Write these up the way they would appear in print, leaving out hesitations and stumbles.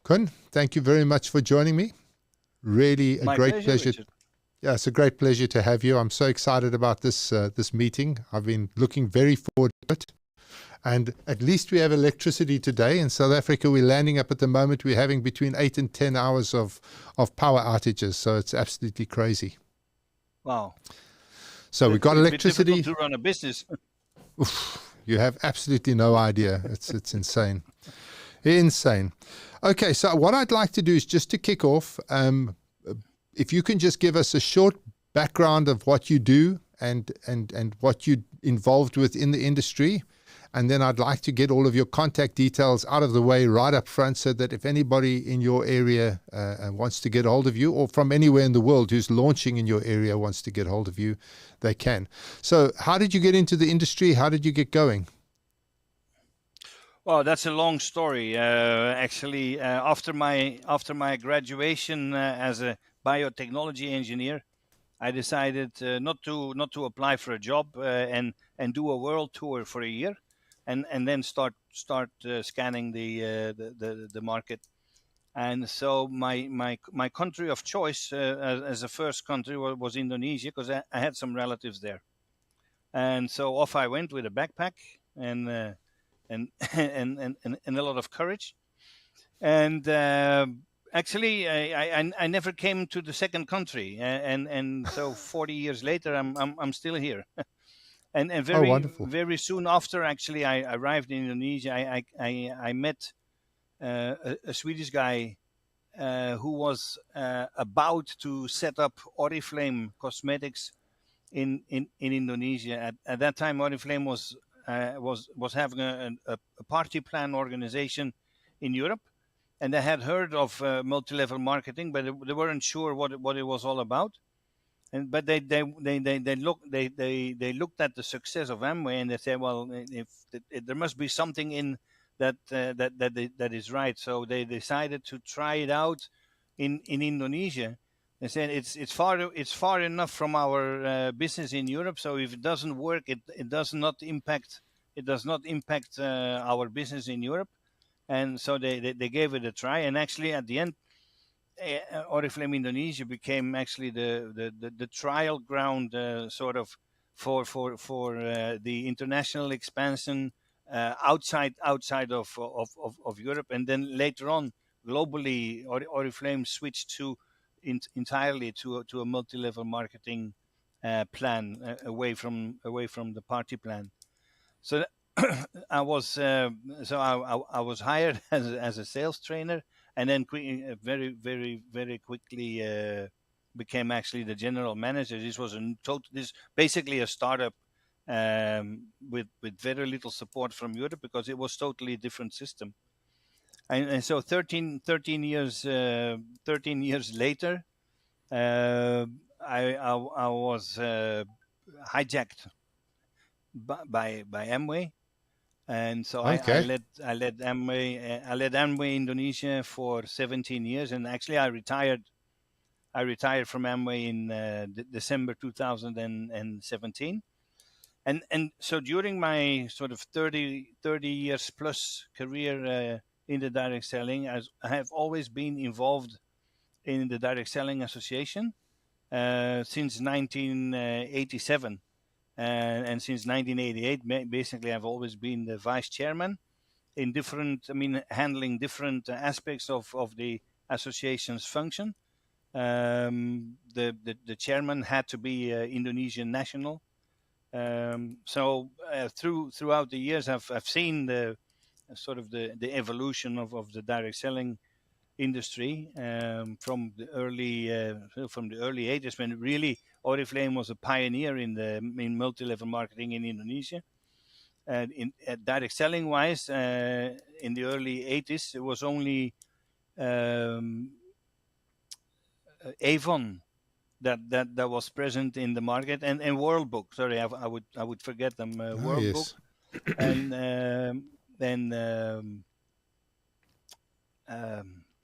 Koen, thank you very much for joining me. Really a My great pleasure, pleasure. Richard. Yeah, it's a great pleasure to have you. I'm so excited about this meeting. I've been looking very forward to it. And at least we have electricity today. In South Africa, we're landing up at the moment. We're having between 8 and 10 hours of power outages. So it's absolutely crazy. Wow, So we that could got be a bit difficult electricity. to run a business. Oof, you have absolutely no idea. It's insane. Insane. Okay, so what I'd like to do is just to kick off, if you can just give us a short background of what you do and what you're involved with in the industry. And then I'd like to get all of your contact details out of the way right up front so that if anybody in your area wants to get hold of you, or from anywhere in the world who's launching in your area wants to get hold of you, they can. So how did you get into the industry? How did you get going? Well, that's a long story. Actually, after my graduation as a biotechnology engineer, I decided not to apply for a job and do a world tour for a year, and then start scanning the market. And so my country of choice as a first country was Indonesia, because I had some relatives there. And so off I went with a backpack and and, and a lot of courage. And actually, I never came to the second country, and so 40 years later, I'm still here. And Oh, very wonderful. very soon after, actually, I arrived in Indonesia. I met a Swedish guy who was about to set up Oriflame Cosmetics in Indonesia. At that time, Oriflame was having a party plan organization in Europe, and they had heard of multi-level marketing, but they weren't sure what it was all about. And but they looked at the success of Amway, and they said, well, if there must be something in that is right. So they decided to try it out in Indonesia. They said it's far enough from our business in Europe. So if it doesn't work, it does not impact our business in Europe. And so they gave it a try. And actually, at the end, Oriflame Indonesia became actually the trial ground, sort of, for the international expansion outside of Europe. And then later on, globally, Oriflame switched entirely to a multi-level marketing plan, away from the party plan. So I was I was hired as a sales trainer, and then very quickly became actually the general manager. This basically a startup, with very little support from Europe, because it was totally different system. And so 13 years later, uh, I was hijacked by Amway. And so Okay. I led Amway Indonesia for 17 years, and actually I retired from Amway in December 2017. And so during my sort of 30 years plus career in the direct selling, I have always been involved in the Direct Selling Association since 1987. And since 1988, basically, I've always been the vice chairman in handling different aspects of the association's function. The chairman had to be Indonesian national. So throughout the years, I've seen the sort of the evolution of the direct selling industry, from the early ages, when really Oriflame was a pioneer in multi-level marketing in Indonesia. And in direct selling wise, in the early 80s, it was only um, Avon that was present in the market, and World Book. Sorry, I would forget them. Oh, World Book yes. and then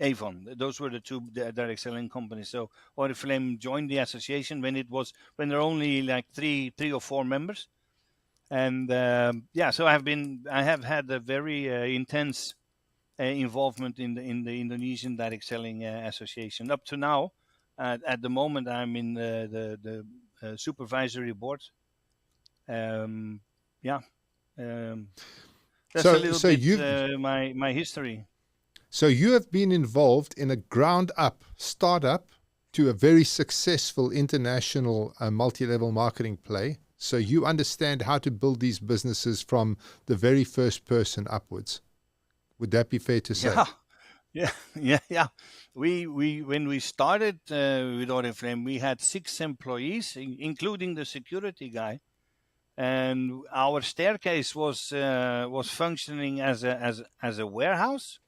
Avon. Those were the two direct selling companies. So Oriflame joined the association when there were only like three or four members. And yeah, so I have had a very intense involvement in the Indonesian Direct Selling Association. Up to now, at the moment, I'm in the supervisory board. Yeah, um, that's a So, little so bit you've my history. so you have been involved in a ground up startup to a very successful international multi-level marketing play. So you understand how to build these businesses from the very first person upwards. Would that be fair to say? Yeah, yeah, yeah. We when we started with Oriflame, we had 6 employees, including the security guy, and our staircase was functioning as a warehouse.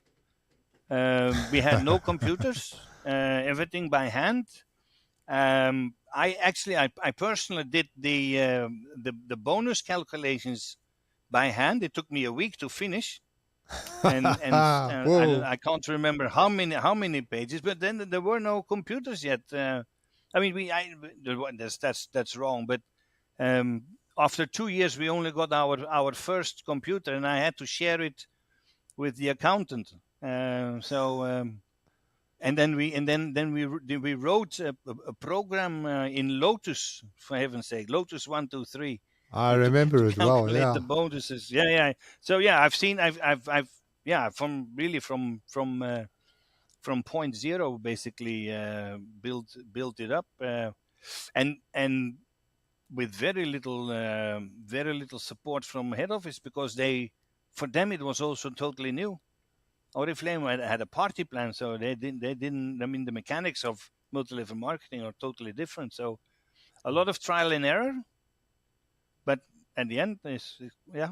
We had no computers, everything by hand. I personally did the bonus calculations by hand. It took me a week to finish, and Whoa. I can't remember how many pages. But then there were no computers yet. I mean, that's wrong. But um, after 2 years, we only got our first computer, and I had to share it with the accountant. And then we wrote a program in Lotus, for heaven's sake, Lotus 123, I to remember it well. calculate Yeah. the bonuses. Yeah, yeah. So yeah, I've yeah, from point zero basically built it up, and with very little support from head office, because for them it was also totally new. Oriflame had a party plan, so they didn't. I mean, the mechanics of multi-level marketing are totally different. So a lot of trial and error, but at the end, yeah,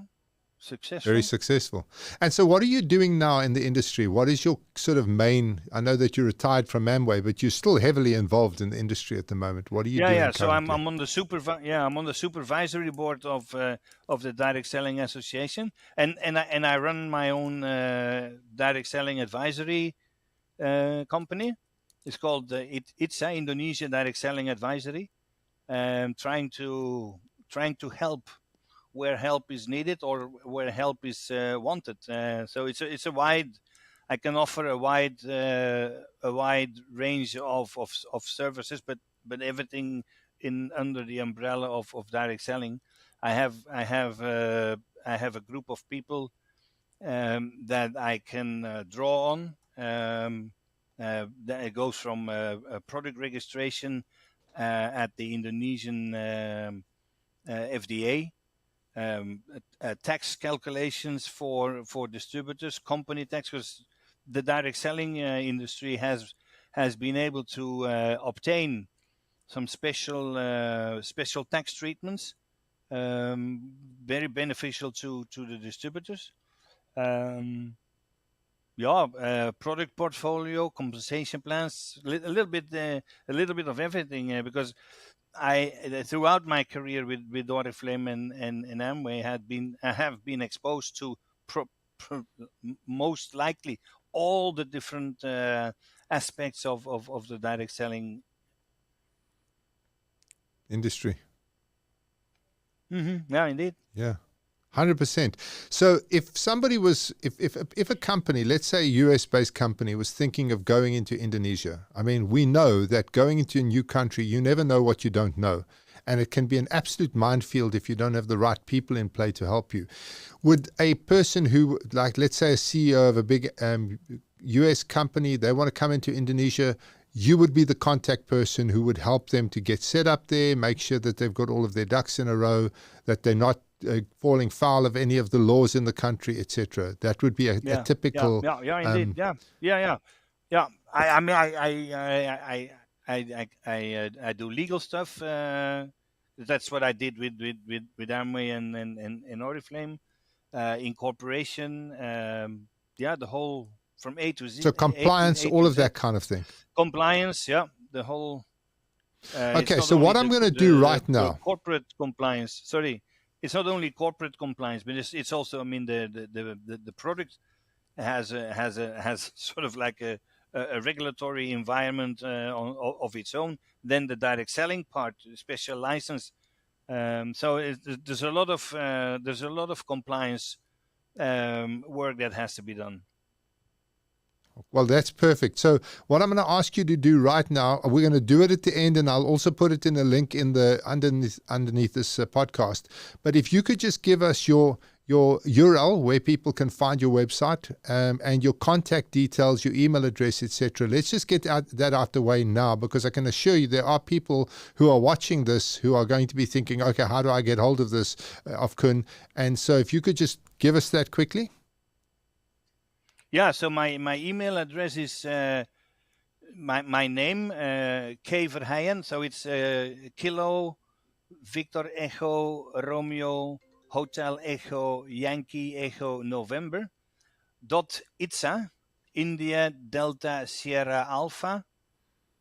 Very successful. successful. And so, what are you doing now in the industry? What is your sort of main? I know that you retired from Amway, but you're still heavily involved in the industry at the moment. What are you Yeah, doing yeah. So I'm currently? I'm on the I'm on the supervisory board of the Direct Selling Association, and I run my own direct selling advisory company. It's called ITSA, Indonesia Direct Selling Advisory. Trying to help where help is needed or where help is wanted. So it's a wide. I can offer a wide range of services, but everything in under the umbrella of direct selling. I have a group of people that I can draw on. That it goes from product registration at the Indonesian FDA, tax calculations for distributors, company tax, because the direct selling industry has been able to obtain some special tax treatments, very beneficial to the distributors. Um, yeah, product portfolio, compensation plans, a little bit of everything, because throughout my career with Oriflame and Amway I have been exposed to pro, pro, most likely all the different aspects of the direct selling. Industry. Yeah, indeed. Yeah. 100%. So if somebody was, if a company, let's say a US based company, was thinking of going into Indonesia, I mean, we know that going into a new country, you never know what you don't know. And it can be an absolute minefield if you don't have the right people in play to help you. Would a person who, like, let's say a CEO of a big US company, they want to come into Indonesia, you would be the contact person who would help them to get set up there, make sure that they've got all of their ducks in a row, that they're not falling foul of any of the laws in the country, etc. That would be a Yeah, yeah, typical. yeah, yeah, indeed. Yeah, yeah, yeah, yeah. I mean, I do legal stuff. That's what I did with Amway and Oriflame, incorporation. Yeah, the whole from A to So Z, compliance, A all to of Z, that kind of thing. compliance. Yeah, the whole. It's Okay, not so only what I'm the going to do the right now. corporate compliance. Sorry, it's not only corporate compliance, but it's also. I mean, the product has sort of like a regulatory environment of its own. Then the direct selling part, special license. So there's a lot of compliance work that has to be done. Well, that's perfect. So what I'm going to ask you to do right now, we're going to do it at the end, and I'll also put it in a link in the underneath this podcast. But if you could just give us your URL where people can find your website, and your contact details, your email address, etc. Let's just get that out the way now, because I can assure you there are people who are watching this who are going to be thinking, okay, how do I get hold of this, of Koen? And so if you could just give us that quickly. Yeah, so my email address is my name, K Verheyen. So it's Kilo Victor Echo Romeo Hotel Echo Yankee Echo November .itza India Delta Sierra Alpha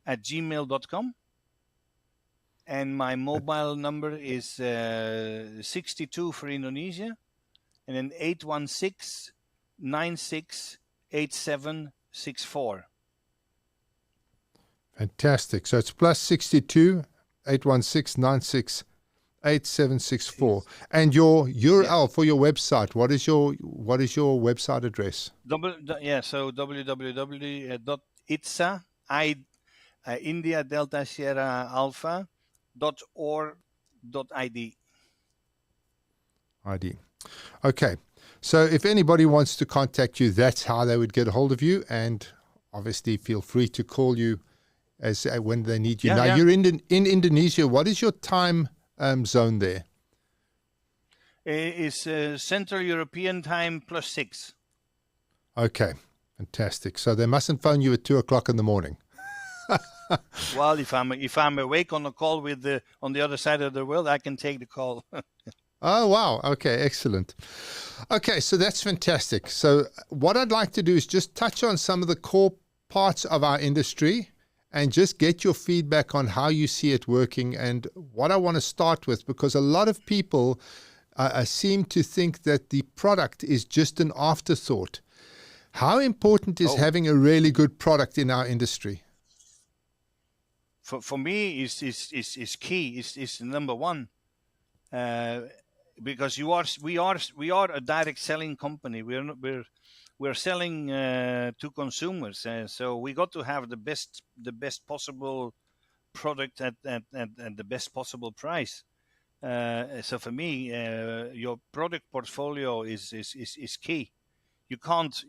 @gmail.com. And my mobile number is 62 for Indonesia, and then 816-968764. Fantastic. So it's +62 816-968764. And your URL for your website, what is your website address? So www.itza India Delta Sierra Alpha .org.id. ID. Okay. So if anybody wants to contact you, that's how they would get a hold of you. And obviously feel free to call you as when they need you. You're in Indonesia. What is your time zone there? It's Central European time +6. Okay. Fantastic. So they mustn't phone you at 2:00 in the morning. Well, if I'm awake on a call with on the other side of the world, I can take the call. Oh, wow. Okay, excellent. Okay, so that's fantastic. So what I'd like to do is just touch on some of the core parts of our industry and just get your feedback on how you see it working. And what I want to start with, because a lot of people seem to think that the product is just an afterthought. How important is having a really good product in our industry? For me, is key. Is number one, because we are a direct selling company. We're selling to consumers, so we got to have the best possible product at the best possible price. So for me, your product portfolio is key. You can't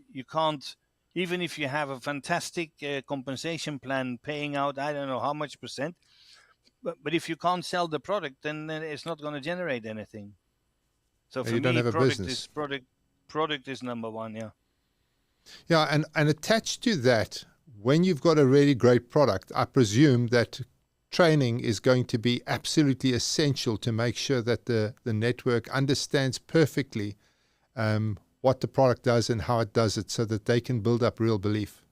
even if you have a fantastic compensation plan paying out I don't know how much percent, but if you can't sell the product, then it's not going to generate anything. So for me, product is number one. Yeah, and attached to that, when you've got a really great product, I presume that training is going to be absolutely essential to make sure that the network understands perfectly what the product does and how it does it, so that they can build up real belief.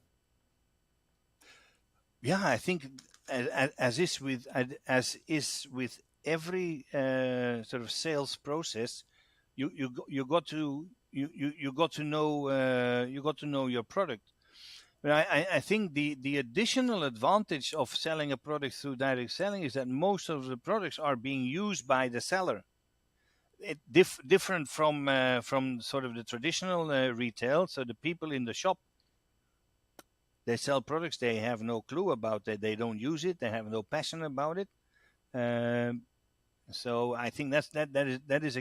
Yeah, I think as is with every sort of sales process, you got to know your product. But I think the additional advantage of selling a product through direct selling is that most of the products are being used by the seller. Different from sort of the traditional retail. So the people in the shop, they sell products they have no clue about it. They don't use it. They have no passion about it. So I think that is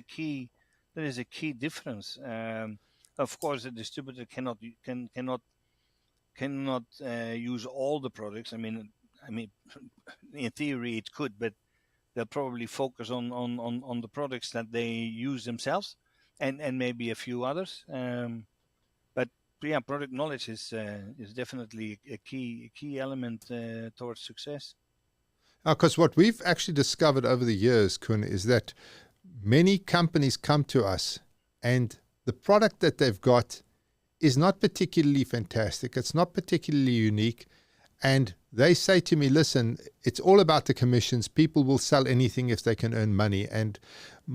a key difference. Of course, the distributor cannot use all the products. I mean, in theory it could, but they'll probably focus on the products that they use themselves, and maybe a few others. But yeah, product knowledge is definitely a key element towards success. Because what we've actually discovered over the years, Koen, is that many companies come to us and the product that they've got is not particularly fantastic. It's not particularly unique. And they say to me, listen, it's all about the commissions. People will sell anything if they can earn money. And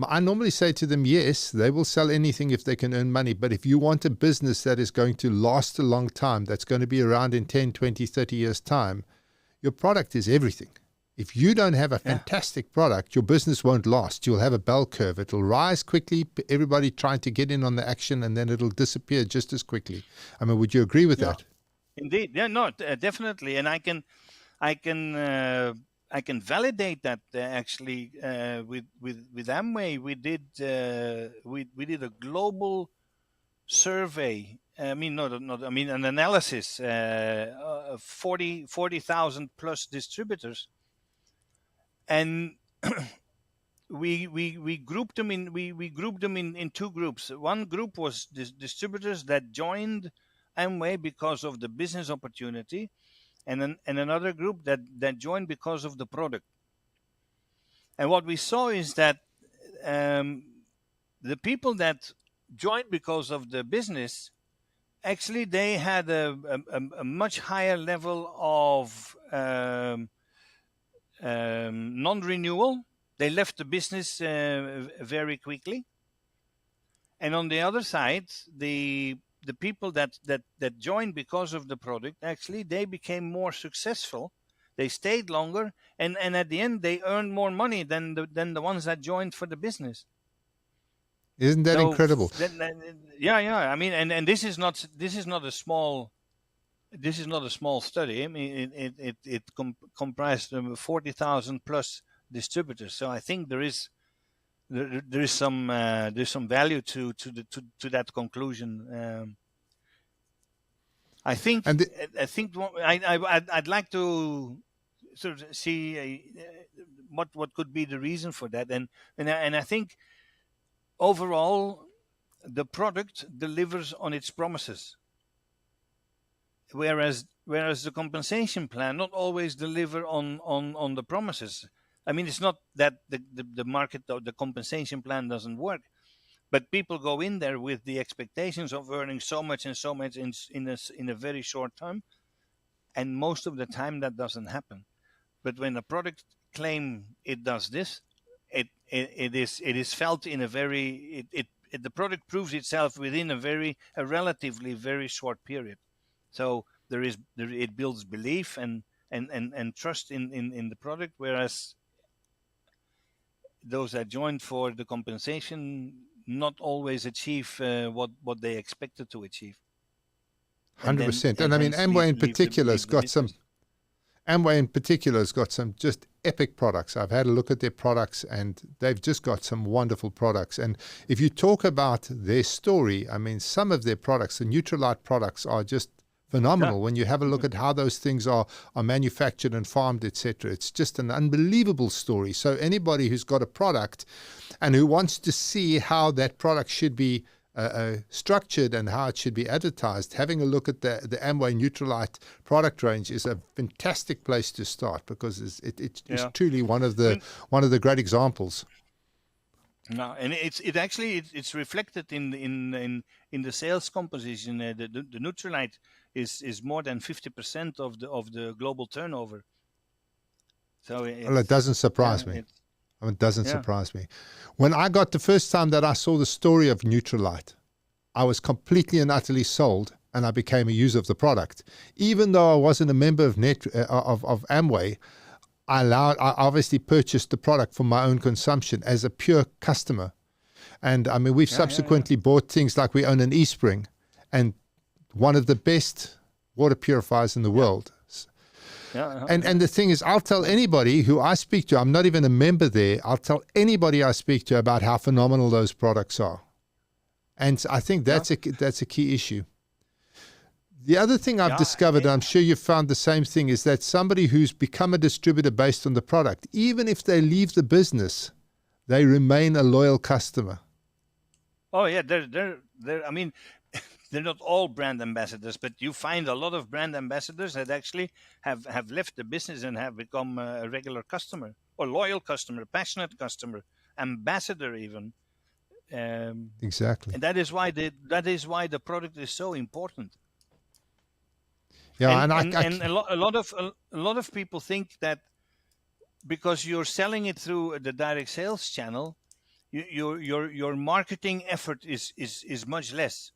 I normally say to them, yes, they will sell anything if they can earn money. But if you want a business that is going to last a long time, that's going to be around in 10, 20, 30 years' time, your product is everything. If you don't have a fantastic product, your business won't last. You'll have a bell curve. It'll rise quickly, everybody trying to get in on the action, and then it'll disappear just as quickly. I mean, would you agree with that? Indeed, yeah, no, definitely, and I can I can validate that actually with Amway we did a global survey. I mean, not I mean an analysis of 40,000 plus distributors, and we grouped them in we grouped them in two groups. One group was distributors that joined Amway because of the business opportunity, and another group that joined because of the product. And what we saw is that um, the people that joined because of the business actually they had a much higher level of non-renewal. They left the business very quickly. And on the other side, the people that joined because of the product actually they became more successful. They stayed longer, and at the end they earned more money than the ones that joined for the business. Isn't that So incredible? yeah, yeah. I mean, and this is not a small study. I mean, it comprised 40,000 plus distributors. So I think there's some value to that conclusion. I think And the, I'd like to sort of see what could be the reason for that, and I think overall the product delivers on its promises, whereas the compensation plan not always deliver on the promises. I mean, it's not that the market or the compensation plan doesn't work, but people go in there with the expectations of earning so much and so much in a very short time, and most of the time that doesn't happen. But when a product claim it does this, it is felt in a very the product proves itself within a relatively very short period. So it builds belief and trust in the product, whereas those that joined for the compensation not always achieve what they expected to achieve, and then 100%. and And I mean, hence leave the business. Amway in particular has got some just epic products. I've had a look at their products and they've just got some wonderful products. And if you talk about their story, I mean, some of their products, the Nutrilite products, are just Yeah, phenomenal. When you have a look at how those things are manufactured and farmed, etc., it's just an unbelievable story. So anybody who's got a product and who wants to see how that product should be structured and how it should be advertised, having a look at the Amway Nutrilite product range is a fantastic place to start, because it's yeah. truly I mean, one of the great examples. no, and it's reflected in the sales composition. The Nutrilite is more than 50% of the global turnover. So Well, it doesn't yeah, surprise me. it's I mean, it doesn't yeah, surprise me. When I got the first time that I saw the story of Nutrilite, I was completely and utterly sold, and I became a user of the product. Even though I wasn't a member of of Amway, I obviously purchased the product for my own consumption as a pure customer. And I mean, we've yeah, subsequently bought things like we own an eSpring, and one of the best water purifiers in the yeah, world. yeah. And the thing is, I'll tell anybody who I speak to, I'm not even a member there, I'll tell anybody I speak to about how phenomenal those products are. And I think Yeah, that's a key issue. The other thing I've yeah. discovered, and I'm sure you've found the same thing, is that somebody who's become a distributor based on the product, even if they leave the business, they remain a loyal customer. Oh yeah, they're. I mean, they're not all brand ambassadors, but you find a lot of brand ambassadors that actually have left the business and have become a regular customer or loyal customer, passionate customer, ambassador even. Exactly. And that is why the product is so important. Yeah, and And a lot of people think that because you're selling it through the direct sales channel, your marketing effort is much less.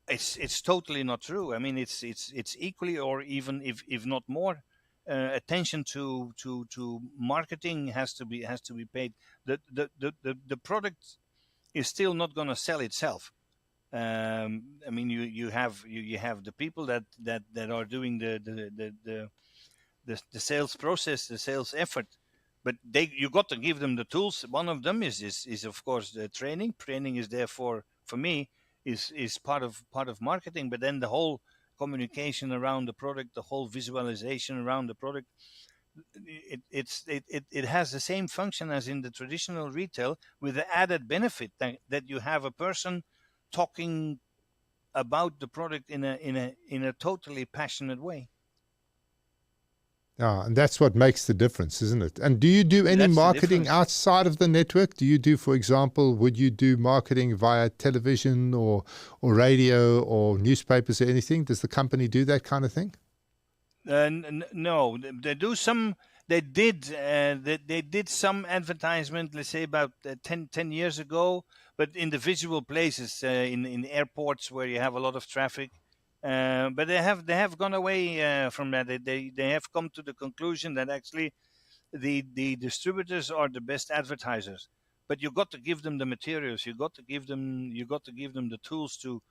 It's totally not true. I mean, it's equally or even if not more attention to marketing has to be paid. The product is still not going to sell itself. I mean, you have the people that are doing the sales process, the sales effort, but you got to give them the tools. One of them is of course the training. Training is therefore for me is part of marketing, but then the whole communication around the product, the whole visualization around the product, it has the same function as in the traditional retail, with the added benefit that you have a person talking about the product in a totally passionate way. Yeah, and that's what makes the difference, isn't it? And do you do any That's the marketing difference. outside of the network? Do you do, for example, would you do marketing via television or radio or newspapers or anything? Does the company do that kind of thing? No, they do some. They did some advertisement, let's say about 10 years ago, but in the visual places, in airports where you have a lot of traffic. But they have gone away from that. They have come to the conclusion that actually the distributors are the best advertisers. But you got to give them the materials. You got to give them the tools to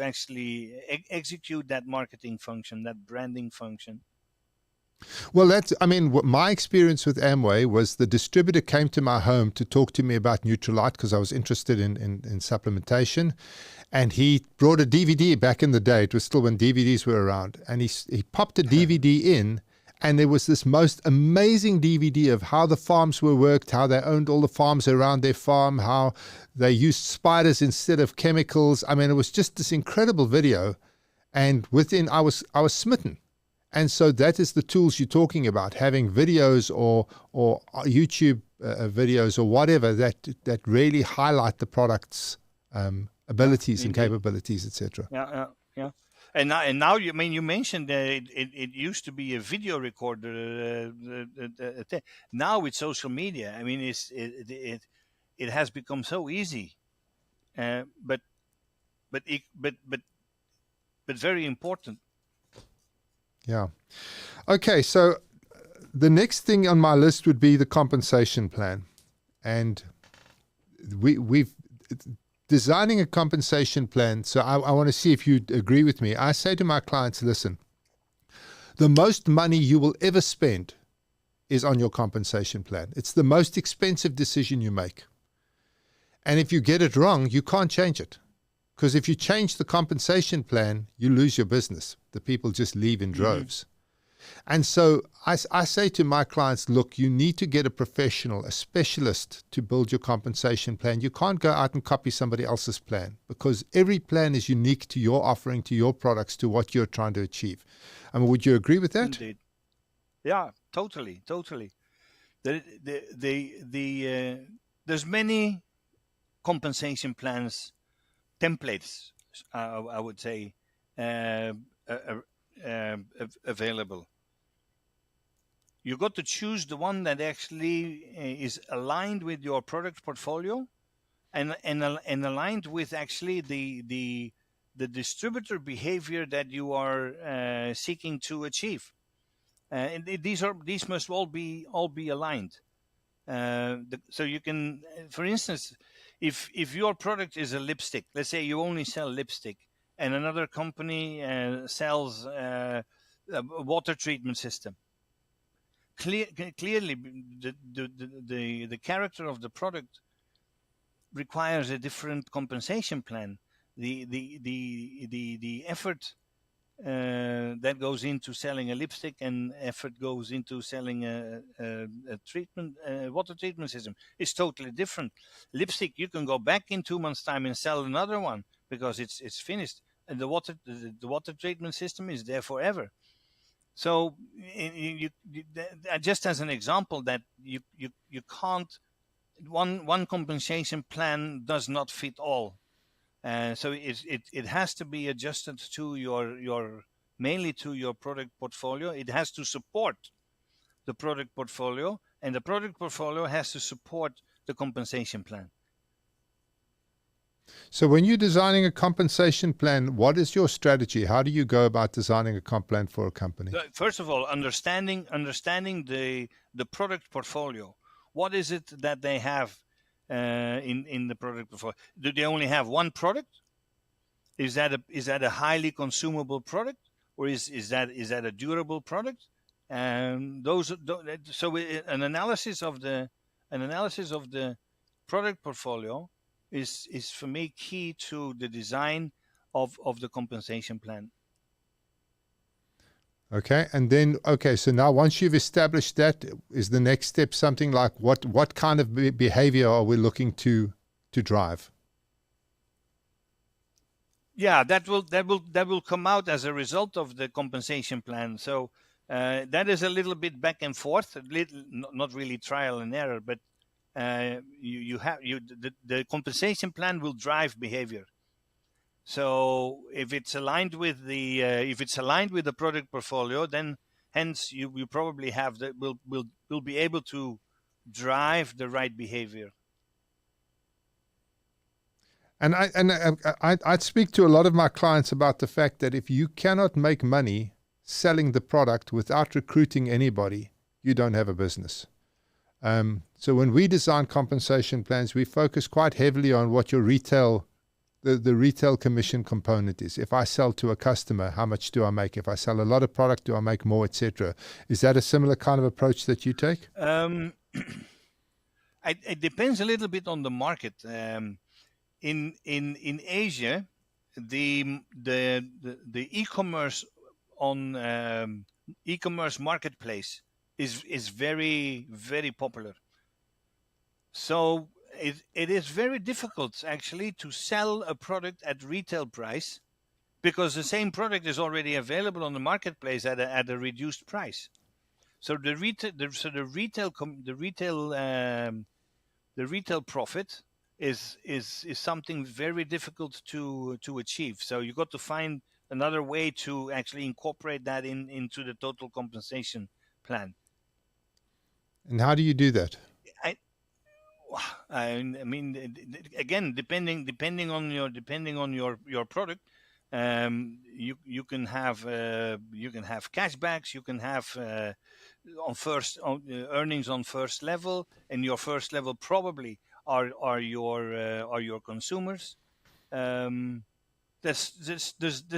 actually execute that marketing function, that branding function. Well, I mean, my experience with Amway was the distributor came to my home to talk to me about Nutrilite because I was interested in supplementation. And he brought a DVD back in the day. It was still when DVDs were around. And he popped a DVD in, and there was this most amazing DVD of how the farms were worked, how they owned all the farms around their farm, how they used spiders instead of chemicals. I mean, it was just this incredible video. And I was smitten. And so that is the tools you're talking about, having videos or YouTube videos or whatever that really highlight the product's Yeah, abilities and indeed. capabilities, etc. Yeah. And now you mentioned it used to be a video recorder. Now with social media, I mean, it has become so easy, but but it, but very important. Yeah. Okay, so the next thing on my list would be the compensation plan, and we've designing a compensation plan. So I want to see if you agree with me. I say to my clients, listen, the most money you will ever spend is on your compensation plan. It's the most expensive decision you make. And if you get it wrong, you can't change it. Because if you change the compensation plan, you lose your business. The people just leave in Hmm. droves. And so I say to my clients, look, you need to get a professional, a specialist to build your compensation plan. You can't go out and copy somebody else's plan because every plan is unique to your offering, to your products, to what you're trying to achieve. I mean, would you agree with that? Indeed. Yeah, totally, totally. There's many compensation plans templates, I would say, uh, available. You got to choose the one that actually is aligned with your product portfolio, and aligned with actually the distributor behavior that you are seeking to achieve. These must all be aligned. So you can, for instance, if your product is a lipstick, let's say you only sell lipstick, and another company sells a water treatment system. Clearly, the character of the product requires a different compensation plan. The effort that goes into selling a lipstick, and effort goes into selling a treatment, water treatment system, is totally different. Lipstick, you can go back in 2 months' time and sell another one because it's finished, and the water treatment system is there forever. So just as an example, that you can't, one compensation plan does not fit all. So it has to be adjusted to your mainly to your product portfolio. It has to support the product portfolio, and the product portfolio has to support the compensation plan. So when you're designing a compensation plan, what is your strategy? How do you go about designing a comp plan for a company? First of all, understanding the product portfolio. What is it that they have in the product portfolio? Do they only have one product? is that a highly consumable product, or is that a durable product? So an analysis of the product portfolio is for me key to the design of the compensation plan. Okay, and then so now once you've established that, is the next step something like what kind of behavior are we looking to drive? Yeah, that will come out as a result of the compensation plan. So that is a little bit back and forth, not really trial and error, but the compensation plan will drive behavior. So if it's aligned with the product portfolio, then hence you probably have that will be able to drive the right behavior. And I'd speak to a lot of my clients about the fact that if you cannot make money selling the product without recruiting anybody, you don't have a business. So when we design compensation plans, we focus quite heavily on what your the retail commission component is. If I sell to a customer, how much do I make? If I sell a lot of product, do I make more, etc.? Is that a similar kind of approach that you take? It depends a little bit on the market. In Asia, the e-commerce on e-commerce marketplace is very, very popular. So it is very difficult actually to sell a product at retail price, because the same product is already available on the marketplace at a reduced price. So the retail profit is something very difficult to achieve. So you got to find another way to actually incorporate that into the total compensation plan. And how do you do that? I mean, again, depending on your product, you can have cashbacks, you can have earnings on first level, and your first level probably are your consumers. There's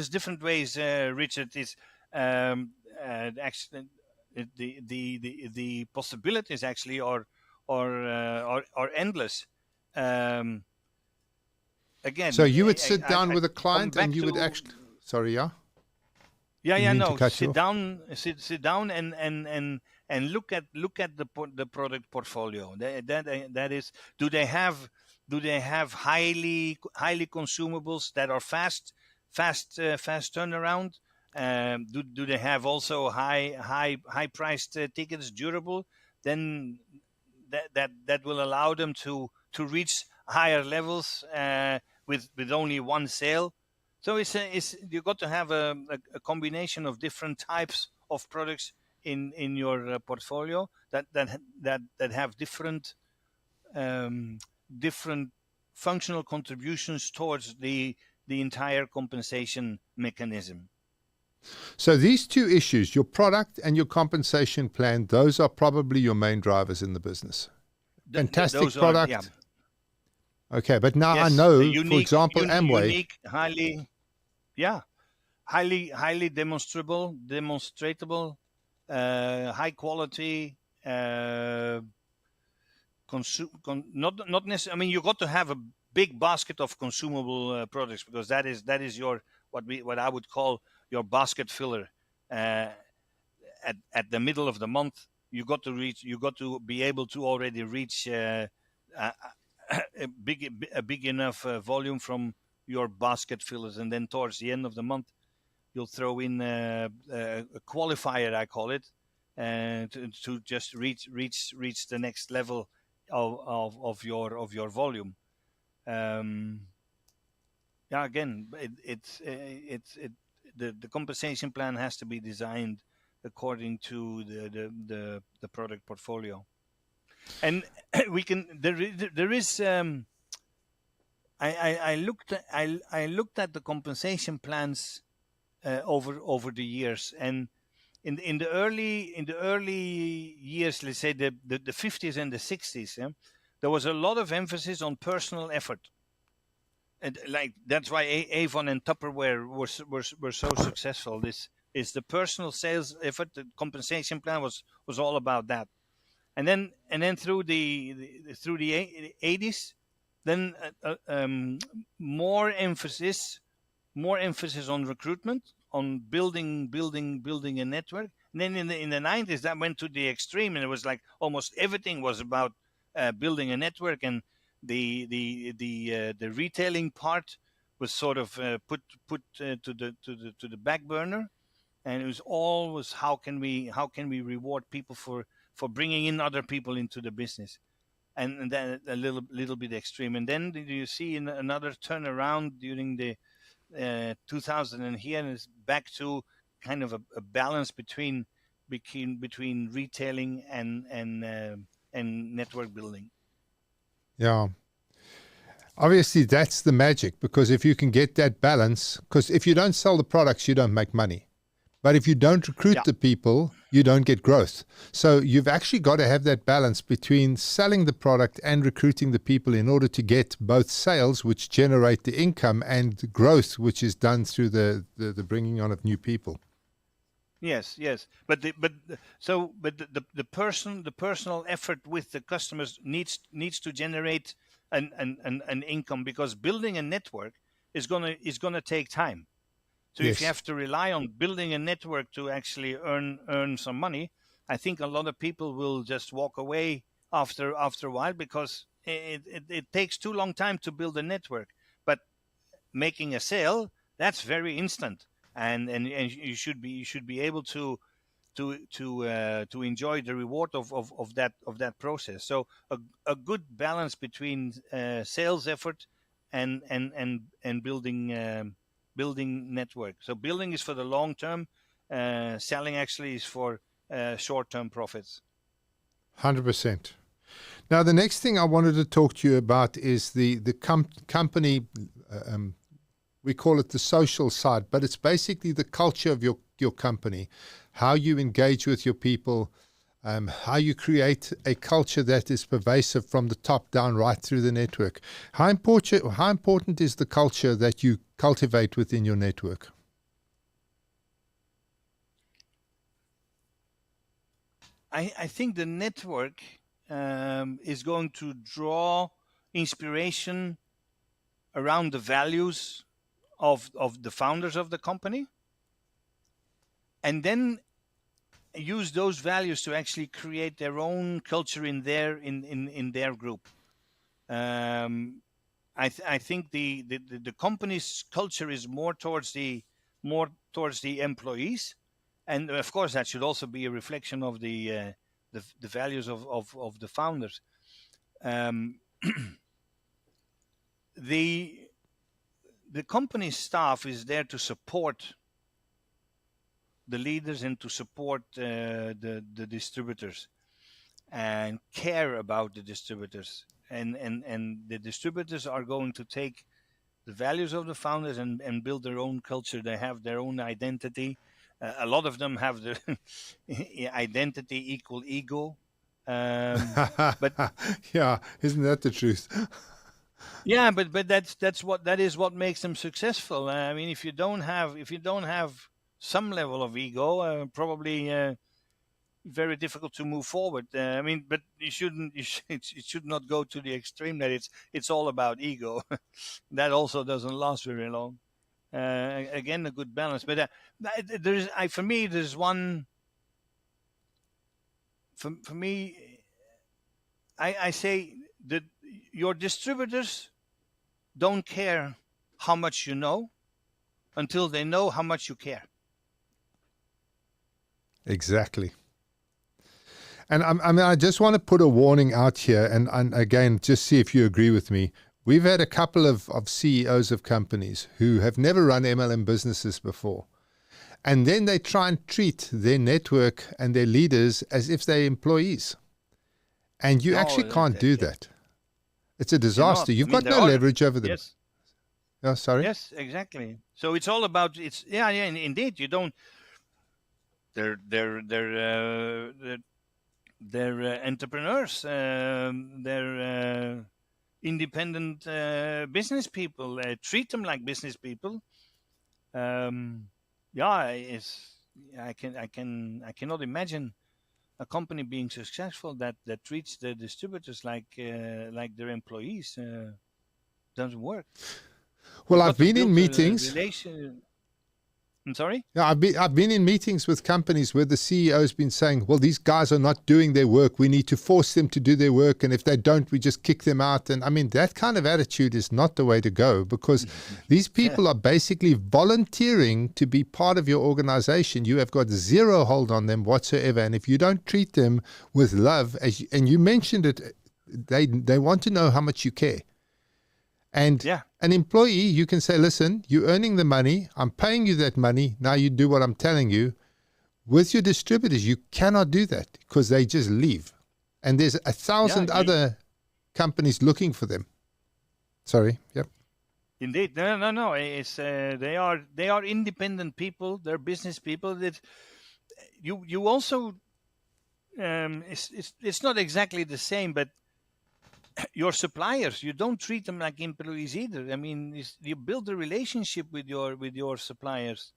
different ways. Richard, is actually the possibilities actually are endless. Again, So you would sit down with a come client back and you would to actually, sorry, yeah? yeah Didn't mean to no cut you sit off. down and look at the product portfolio. That is, do they have highly consumables that are fast turnaround? Do they have also high priced tickets, durable? Then that will allow them to reach higher levels with only one sale. So it's you got to have a combination of different types of products in your portfolio that have different different functional contributions towards the entire compensation mechanism. So these two issues, your product and your compensation plan, those are probably your main drivers in the business. Fantastic Those product. are, yeah. Okay, but now I Yes, know, for example, Amway. unique, highly demonstratable, high quality. Not necessarily. I mean, you got to have a big basket of consumable products, because that is your what I would call your basket filler. At the middle of the month, you got to be able to already reach a big enough volume from your basket fillers, and then towards the end of the month, you'll throw in a qualifier, I call it, to just reach the next level of your volume. Yeah, again, the compensation plan has to be designed according to the product portfolio, and we can there is. I looked at the compensation plans over the years, and in the early years, let's say the 50s and the 60s, there was a lot of emphasis on personal effort. and like that's why Avon and Tupperware were so successful. This is the personal sales effort. The compensation plan was all about that. And then through the 80s, then more emphasis on recruitment, on building a network. And then in the 90s, that went to the extreme, and it was like almost everything was about building a network, and the retailing part was sort of put to the back burner, and it was always how can we reward people for bringing in other people into the business, and then a little bit extreme. And then you see another turnaround during the 2000, and here is back to kind of a balance between retailing and network building. Yeah. Obviously, that's the magic, because if you can get that balance, because if you don't sell the products, you don't make money. But if you don't recruit Yeah. the people, you don't get growth. So you've actually got to have that balance between selling the product and recruiting the people in order to get both sales, which generate the income, and growth, which is done through the bringing on of new people. Yes. But the personal effort with the customers needs to generate an income, because building a network is gonna take time. So if you Yes. have to rely on building a network to actually earn some money, I think a lot of people will just walk away after a while, because it takes too long time to build a network. But making a sale, that's very instant, and you should be able to enjoy the reward of that process. So a good balance between sales effort and building network. So building is for the long term. Selling actually is for short term profits. 100%. Now, the next thing I wanted to talk to you about is the company. We call it the social side, but it's basically the culture of your company, how you engage with your people, how you create a culture that is pervasive from the top down right through the network. How important is the culture that you cultivate within your network? I think the network is going to draw inspiration around the values of the founders of the company, and then use those values to actually create their own culture in their group. Um, I think the company's culture is more towards the employees, and of course that should also be a reflection of the values of the founders. Um, the the company staff is there to support the leaders and to support the distributors, and care about the distributors, and the distributors are going to take the values of the founders and build their own culture. They have their own identity. A lot of them have the identity equal ego. But Yeah, isn't that the truth? yeah, but that is what makes them successful. I mean, if you don't have some level of ego, probably very difficult to move forward. I mean, but you shouldn't. It should not go to the extreme that it's all about ego. That also doesn't last very long. Again, a good balance. But for me, there's one. For me, I say that your distributors don't care how much you know until they know how much you care. Exactly. And I mean, I just want to put a warning out here, and again, just see if you agree with me. We've had a couple of CEOs of companies who have never run MLM businesses before. And then they try and treat their network and their leaders as if they're employees. And you No, actually can't do you that. It's a cannot. disaster. I You've mean, got there no are. leverage over them. Yes. Oh, sorry? Yes, exactly. So it's all about it's yeah, indeed. You don't. They're entrepreneurs. They're independent business people. Treat them like business people. Um, yeah, I cannot imagine a company being successful that treats the distributors like their employees. Doesn't work. You Well, I've got to been in build a meetings. relation. I'm sorry. Yeah, I've been in meetings with companies where the CEO has been saying, "Well, these guys are not doing their work. We need to force them to do their work, and if they don't, we just kick them out." And I mean, that kind of attitude is not the way to go, because these people are basically volunteering to be part of your organization. You have got zero hold on them whatsoever, and if you don't treat them with love, and you mentioned it, they want to know how much you care. And Yeah. an employee, you can say, listen, you're earning the money. I'm paying you that money. Now you do what I'm telling you. With your distributors, you cannot do that because they just leave. And there's a Yeah. thousand other companies looking for them. Sorry. Yep. Indeed. No. It's they are independent people. They're business people. That you also it's not exactly the same, but your suppliers, you don't treat them like employees either. I mean, you build a relationship with your suppliers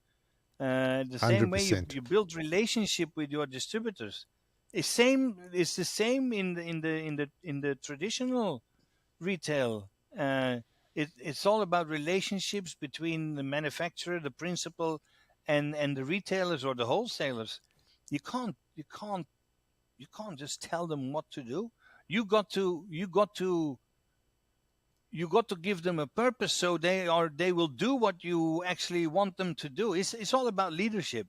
the same way 100%. you build relationship with your distributors. It's the same in the traditional retail. It's all about relationships between the manufacturer, the principal, and the retailers or the wholesalers. You can't just tell them what to do. You got to give them a purpose, so they will do what you actually want them to do. It's all about leadership,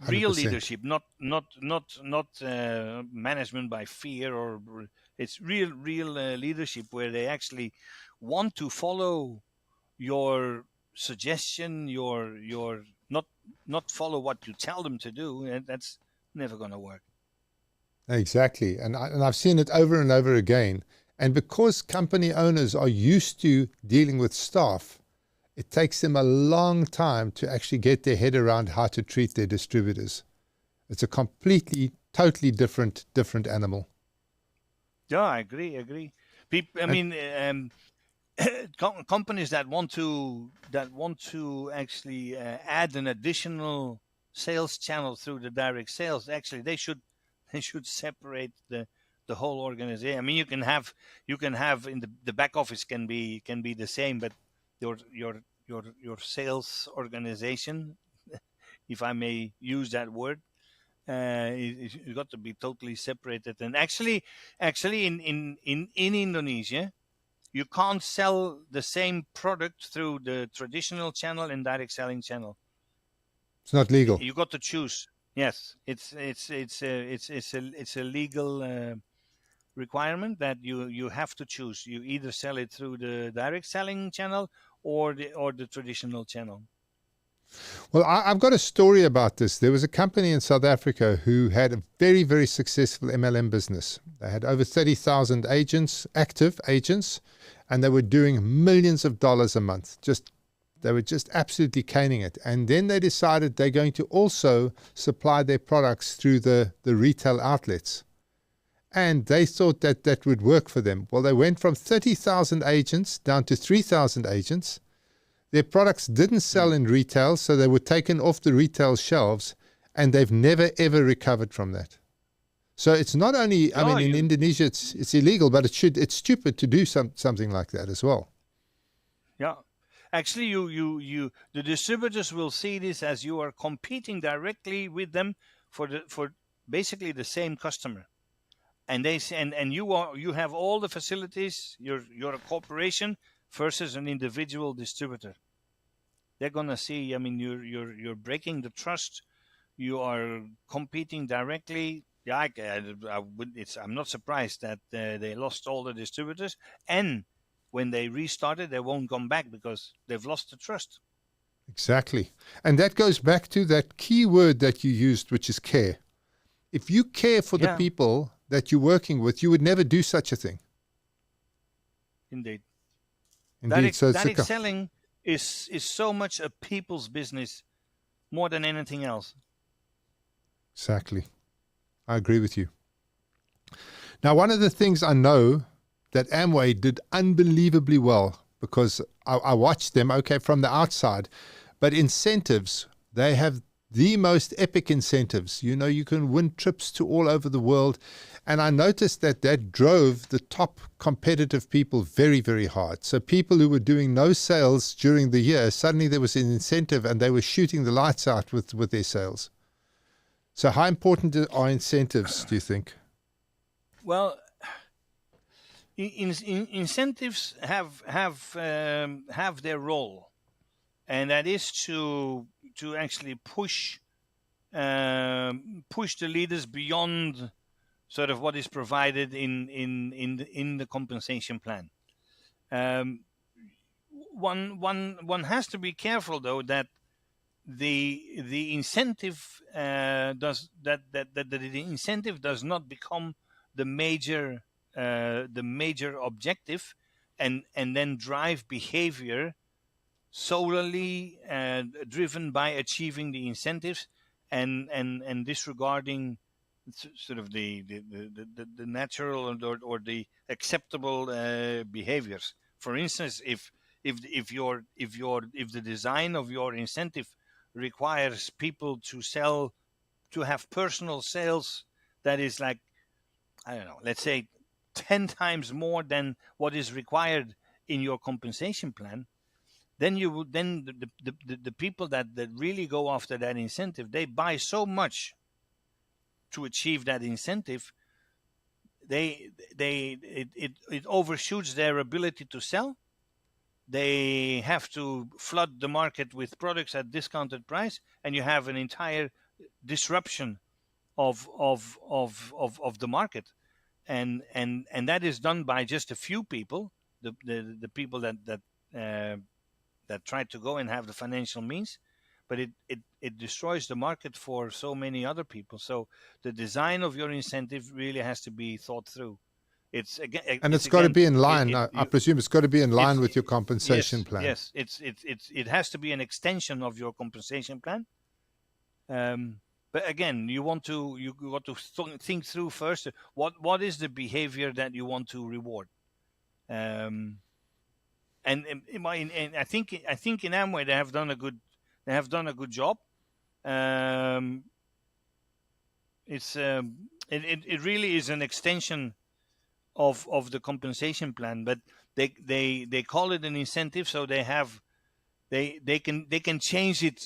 real 100%. leadership, not management by fear, or it's real leadership where they actually want to follow your suggestion, your not follow what you tell them to do, and that's never going to work. Exactly. And I've seen it over and over again. And because company owners are used to dealing with staff, it takes them a long time to actually get their head around how to treat their distributors. It's a completely, totally different animal. Yeah, I agree. People, I And mean, companies that want to actually add an additional sales channel through the direct sales, actually they should separate the whole organization. I mean, you can have in the back office can be the same, but your sales organization, if I may use that word, it's got to be totally separated. And actually in Indonesia, you can't sell the same product through the traditional channel and direct selling channel. it's not legal. You got to choose. Yes, it's a legal requirement that you have to choose. You either sell it through the direct selling channel or the traditional channel. Well, I've got a story about this. There was a company in South Africa who had a very, very successful MLM business. They had over 30,000 agents, active agents, and they were doing millions of dollars a month. They were just absolutely caning it. And then they decided they're going to also supply their products through the retail outlets. And they thought that that would work for them. Well, they went from 30,000 agents down to 3,000 agents. Their products didn't sell Mm. in retail, so they were taken off the retail shelves, and they've never ever recovered from that. So it's not only, I Yeah, mean, in Indonesia it's illegal, but it's stupid to do something like that as well. yeah. Actually, the distributors will see this as you are competing directly with them for basically the same customer, and and you have all the facilities. You're a corporation versus an individual distributor. They're gonna see. I mean, you're breaking the trust. You are competing directly. Yeah, I'm not surprised that they lost all the distributors, and when they restarted, they won't come back because they've lost the trust. Exactly. And that goes back to that key word that you used, which is care. If you care for the Yeah, people that you're working with, you would never do such a thing. indeed. Indeed. Direct So it's direct selling is so much a people's business more than anything else. exactly. I agree with you. Now, one of the things I know that Amway did unbelievably well, because I watched them, okay, from the outside, but incentives, they have the most epic incentives. You know, you can win trips to all over the world. And I noticed that that drove the top competitive people very, very hard. So people who were doing no sales during the year, suddenly there was an incentive and they were shooting the lights out with their sales. So how important are incentives, do you think? Well, incentives have their role, and that is to actually push the leaders beyond sort of what is provided in the compensation plan. Um, one has to be careful though that the incentive the incentive does not become the major objective, and then drive behavior solely driven by achieving the incentives, and disregarding sort of the natural or the acceptable behaviors. For instance, if the design of your incentive requires people to have personal sales that is like, I don't know, let's say 10 times more than what is required in your compensation plan, then you would then the people that really go after that incentive, they buy so much to achieve that incentive, it overshoots their ability to sell. They have to flood the market with products at discounted price, and you have an entire disruption of the market, and that is done by just a few people, the people uh, that try to go and have the financial means, but it destroys the market for so many other people. So the design of your incentive really has to be thought through. And It's it's got to again be in it, line. it I you presume it's got to be in line it's with your compensation yes, plan. yes, it has to be an extension of your compensation plan. um, but again, you got to think through first, what is the behavior that you want to reward. um, and I think in Amway they have done a good job. Um, it really is an extension of the compensation plan, but they call it an incentive, so they can change it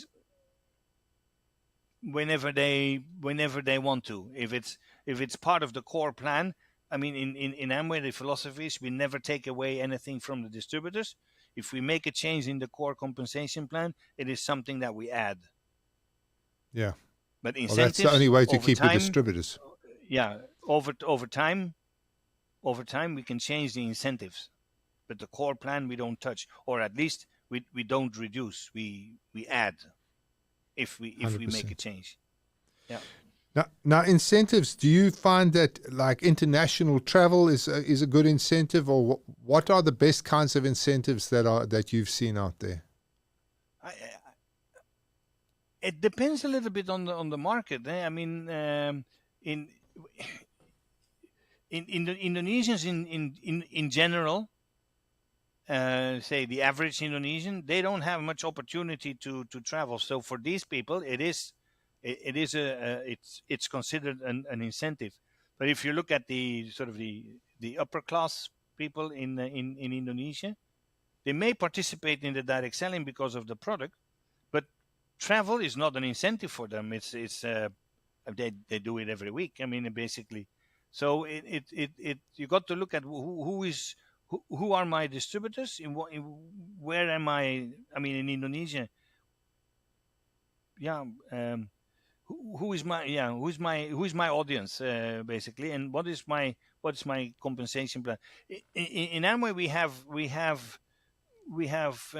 whenever they want to. If it's part of the core plan, I mean, in Amway, the philosophy is we never take away anything from the distributors. If we make a change in the core compensation plan, it is something that we add. Yeah. But Well, that's the only incentives way to over keep the time, distributors. yeah, over time we can change the incentives, but the core plan we don't touch, or at least we don't reduce. We add if we make a 100%. change. Yeah. Now, incentives. Do you find that like international travel is a good incentive, or what are the best kinds of incentives that you've seen out there? It depends a little bit on the market. I mean, in in the Indonesians in general, say the average Indonesian, they don't have much opportunity to travel. So for these people, it's considered an incentive. But if you look at the sort of the upper class people in Indonesia, they may participate in the direct selling because of the product, but travel is not an incentive for them. They do it every week. I mean, basically. So you got to look at who are my distributors, where am I? I mean, in Indonesia, yeah. Who is my audience, basically, and what's my compensation plan? In Amway, we have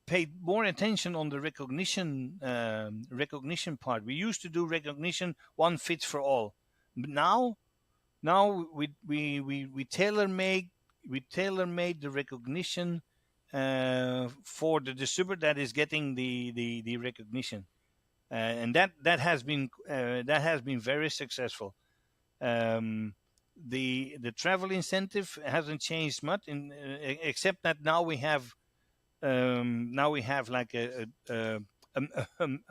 paid more attention on the recognition part. We used to do recognition, one fits for all. But now we tailor made the recognition for the distributor that is getting the recognition, and that has been very successful. Um, the travel incentive hasn't changed much, except that now we have like a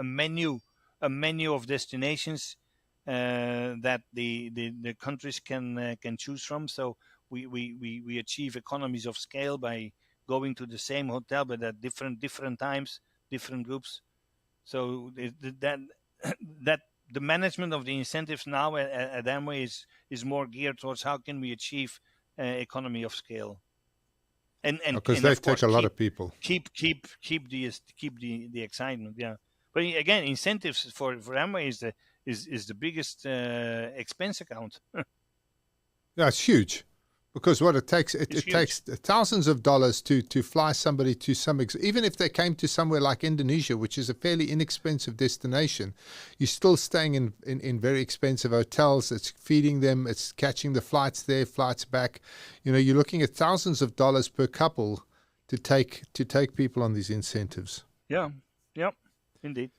menu, a menu of destinations that the countries can choose from. So we achieve economies of scale by going to the same hotel but at different times, different groups. So that that the management of the incentives now at Amway is more geared towards how can we achieve economy of scale, Because and they of take course a lot of people. keep the excitement. Yeah, but again, incentives for Amway is the biggest expense account. Yeah, it's huge. Because what it takes, It's it huge. takes thousands of dollars to fly somebody to even if they came to somewhere like Indonesia, which is a fairly inexpensive destination, you're still staying in very expensive hotels. It's feeding them, it's catching the flights there, flights back. You know, you're looking at thousands of dollars per couple to take people on these incentives. Yeah, yeah, indeed.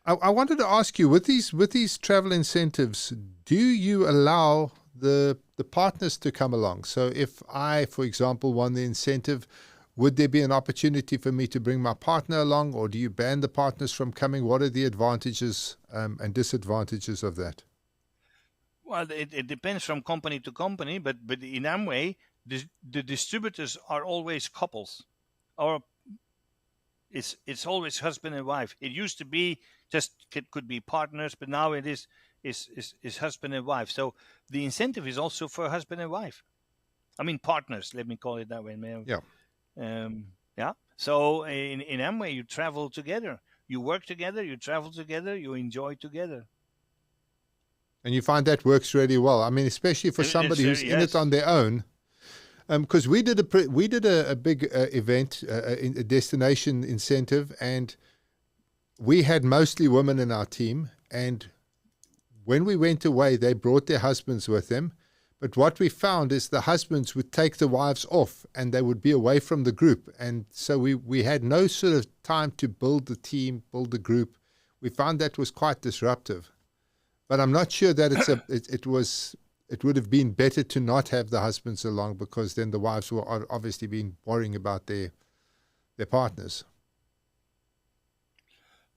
I wanted to ask you, with these travel incentives, do you allow the partners to come along? So if I, for example, won the incentive, would there be an opportunity for me to bring my partner along, or do you ban the partners from coming? What are the advantages and disadvantages of that? Well, it depends from company to company, but in Amway, the distributors are always couples, or it's always husband and wife. It used to be just could be partners, but now it is husband and wife. So the incentive is also for husband and wife. I mean partners. Let me call it that way. Yeah. Yeah. So in Amway, you travel together, you work together, you travel together, you enjoy together. And you find that works really well. I mean, especially for It's somebody who's in it on yes. their own. Because we did a big event, a destination incentive, and we had mostly women in our team. And when we went away, they brought their husbands with them. But what we found is the husbands would take the wives off and they would be away from the group. And so we had no sort of time to build the team, build the group. We found that was quite disruptive. But I'm not sure that it would have been better to not have the husbands along, because then the wives were obviously been worrying about their partners.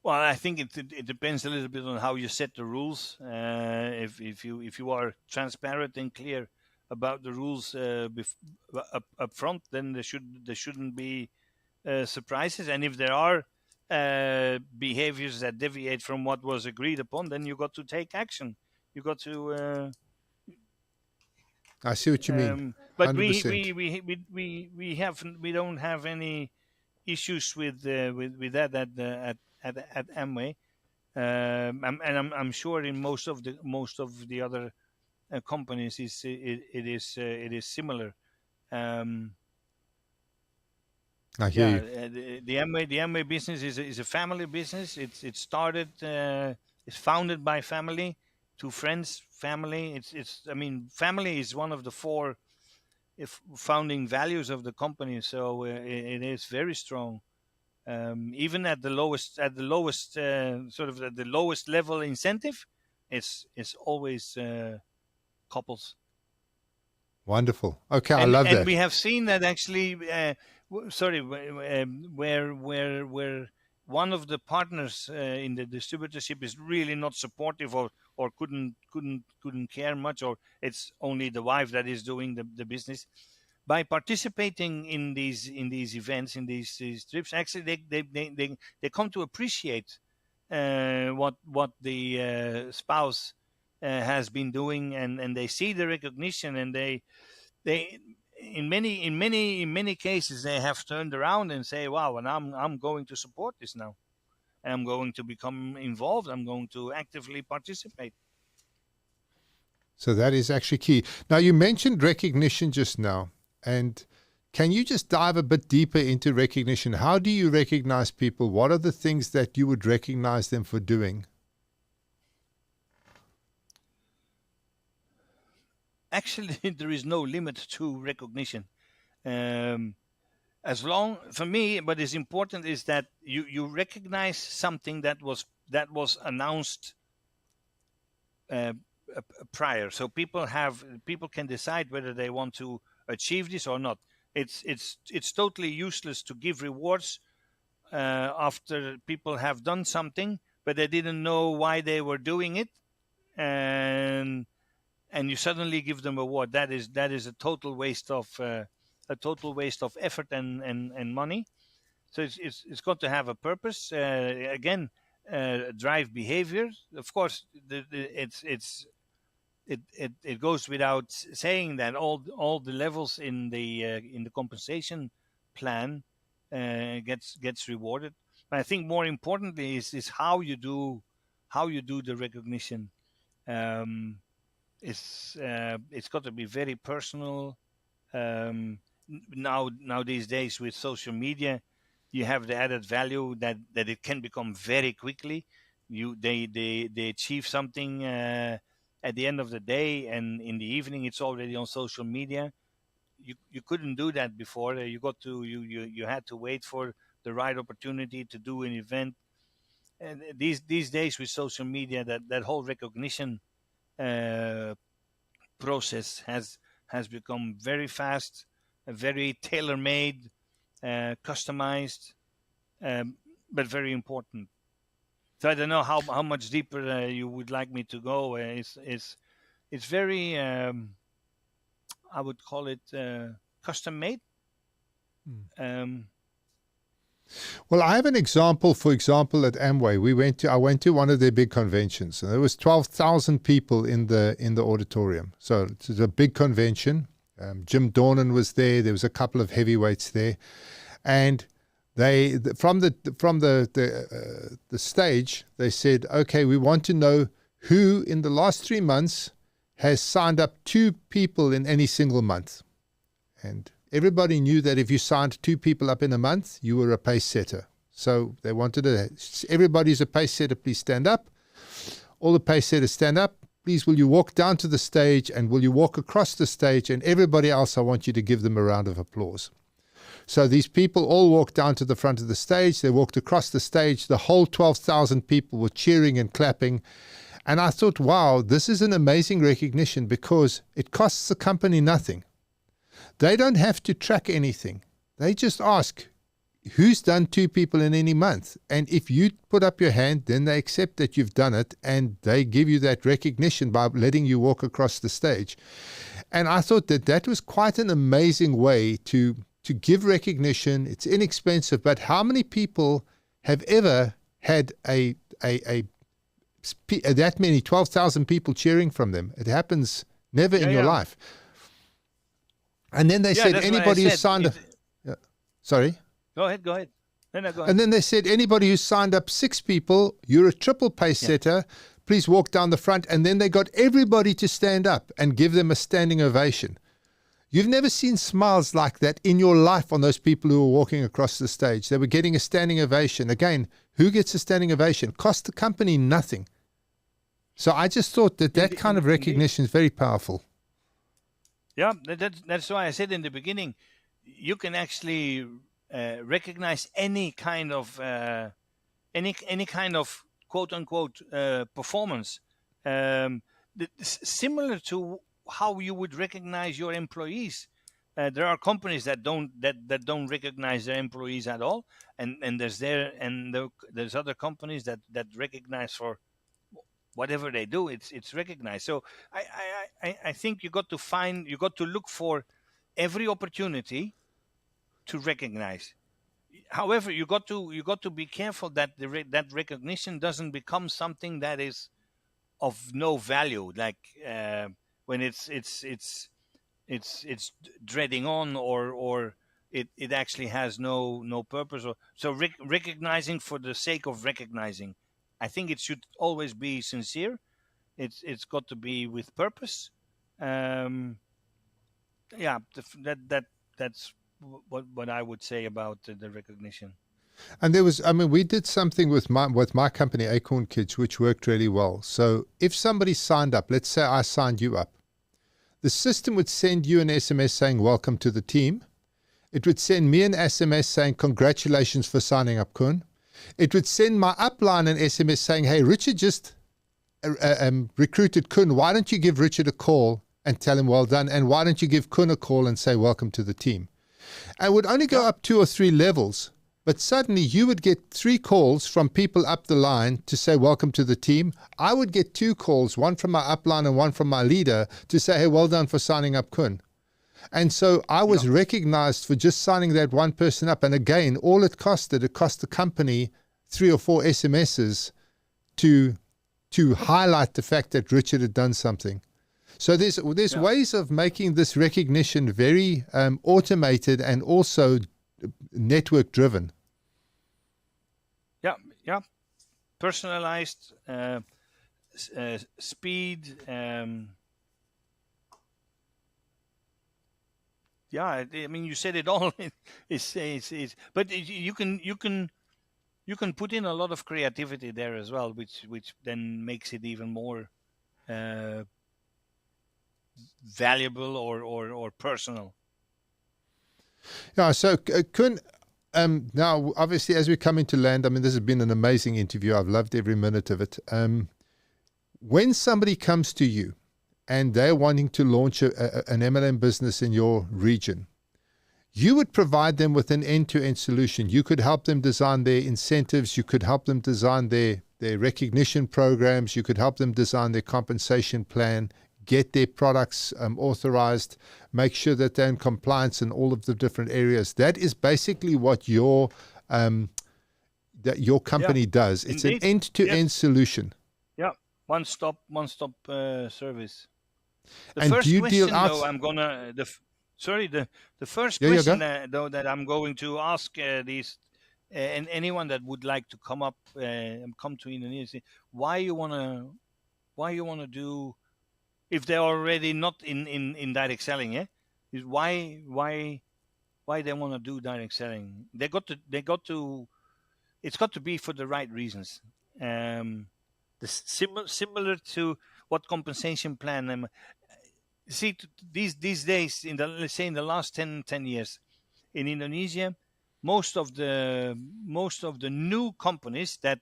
Well, I think it depends a little bit on how you set the rules. If you are transparent and clear about the rules up front, then there shouldn't be surprises. And if there are behaviors that deviate from what was agreed upon, then you got to take action. You got to. I see what you mean. But 100%. we don't have any issues with that at Amway. I'm sure in most of the other companies it is similar. Um, I hear yeah, you. the Amway business is a family business. It started it's founded by family, two friends, family. It's I mean family is one of the four founding values of the company. So it is very strong. Even at the lowest sort of the lowest level incentive, it's always couples. Wonderful. Okay, I love And that. we have seen that actually. Sorry, where one of the partners in the distributorship is really not supportive, or couldn't care much, or it's only the wife that is doing the business. By participating in these events, in these trips, actually they come to appreciate what the spouse has been doing, and they see the recognition, and they in many cases they have turned around and say, wow, and I'm going to support this now, and I'm going to become involved, I'm going to actively participate. So that is actually key. Now, you mentioned recognition just now, and can you just dive a bit deeper into recognition? How do you recognize people? What are the things that you would recognize them for doing? Actually, there is no limit to recognition. um, as long for me what is important is that you recognize something that was announced uh, prior, so people can decide whether they want to achieve this or not. It's totally useless to give rewards after people have done something, but they didn't know why they were doing it, and you suddenly give them a reward. That is a total waste of effort and money. So it's got to have a purpose. Again, drive behavior. Of course, it goes without saying that all the levels in the compensation plan gets rewarded. But I think more importantly is how you do the recognition. Um, it's got to be very personal. Now these days with social media, you have the added value that it can become very quickly. They achieve something at the end of the day, and in the evening it's already on social media. You couldn't do that before. You had to wait for the right opportunity to do an event. And these days with social media, that whole recognition uh, process has become very fast, very tailor made, customized, um, but very important. So I don't know how much deeper you would like me to go. It's very I would call it custom made. Um, Well, I have an example. For example, at Amway, I went to one of their big conventions, and there was 12,000 people in the auditorium. So it's a big convention. Jim Dornan was there. There was a couple of heavyweights there, and from the stage they said, "Okay, we want to know who in the last 3 months has signed up 2 people in any single month," and everybody knew that if you signed 2 people up in a month, you were a pace setter. So they wanted everybody who's a pace setter, please stand up. All the pace setters stand up. Please, will you walk down to the stage, and will you walk across the stage? And everybody else, I want you to give them a round of applause. So these people all walked down to the front of the stage. They walked across the stage. The whole 12,000 people were cheering and clapping. And I thought, wow, this is an amazing recognition because it costs the company nothing. They don't have to track anything. They just ask, who's done 2 people in any month? And if you put up your hand, then they accept that you've done it, and they give you that recognition by letting you walk across the stage. And I thought that was quite an amazing way to give recognition. It's inexpensive, but how many people have ever had that many 12,000 people cheering from them? It happens never in your life. And then they said anybody who signed up. Sorry? Go ahead. No, go ahead. And then they said anybody who signed up 6 people, you're a triple pace setter. Please walk down the front. And then they got everybody to stand up and give them a standing ovation. You've never seen smiles like that in your life on those people who were walking across the stage. They were getting a standing ovation. Again, who gets a standing ovation? Cost the company nothing. So I just thought that kind of recognition is very powerful. Yeah, that's why I said in the beginning, you can actually recognize any kind of quote unquote performance, similar to how you would recognize your employees. There are companies that don't recognize their employees at all, and there's other companies that recognize for whatever they do. It's recognized. So I think you got to look for every opportunity to recognize. However, you got to be careful that that recognition doesn't become something that is of no value, like when it's dreading on, or it actually has no purpose. So recognizing for the sake of recognizing, I think it should always be sincere. It's got to be with purpose. That's what I would say about the recognition. And we did something with my company, Acorn Kids, which worked really well. So if somebody signed up, let's say I signed you up, the system would send you an SMS saying, welcome to the team. It would send me an SMS saying, congratulations for signing up, Koen. It would send my upline an SMS saying, hey, Richard just recruited Koen, why don't you give Richard a call and tell him well done? And why don't you give Koen a call and say welcome to the team? And would only go up 2 or 3 levels, but suddenly you would get 3 calls from people up the line to say welcome to the team. I would get 2 calls, one from my upline and one from my leader, to say, hey, well done for signing up Koen. And so I was recognized for just signing that one person up. And again, all it cost the company 3 or 4 SMSs to highlight the fact that Richard had done something. So there's ways of making this recognition very automated and also network driven. Yeah. Personalized, speed. I mean, you said it all. But you can put in a lot of creativity there as well, which then makes it even more valuable or personal. Yeah. So Koen, now obviously as we come into land, I mean, this has been an amazing interview. I've loved every minute of it. When somebody comes to you and they're wanting to launch an MLM business in your region, you would provide them with an end-to-end solution. You could help them design their incentives. You could help them design their recognition programs. You could help them design their compensation plan, get their products authorized, make sure that they're in compliance in all of the different areas. That is basically what your company does. It's an end-to-end solution. Yeah, one-stop service. The And first do you question, deal out? though, I'm gonna the first question though that I'm going to ask these and anyone that would like to come to Indonesia, why you wanna do, if they're already not in direct selling, is why they want to do direct selling. It's got to be for the right reasons. Similar to what compensation plan. See, these days, let's say in the last 10 years in Indonesia, most of the new companies that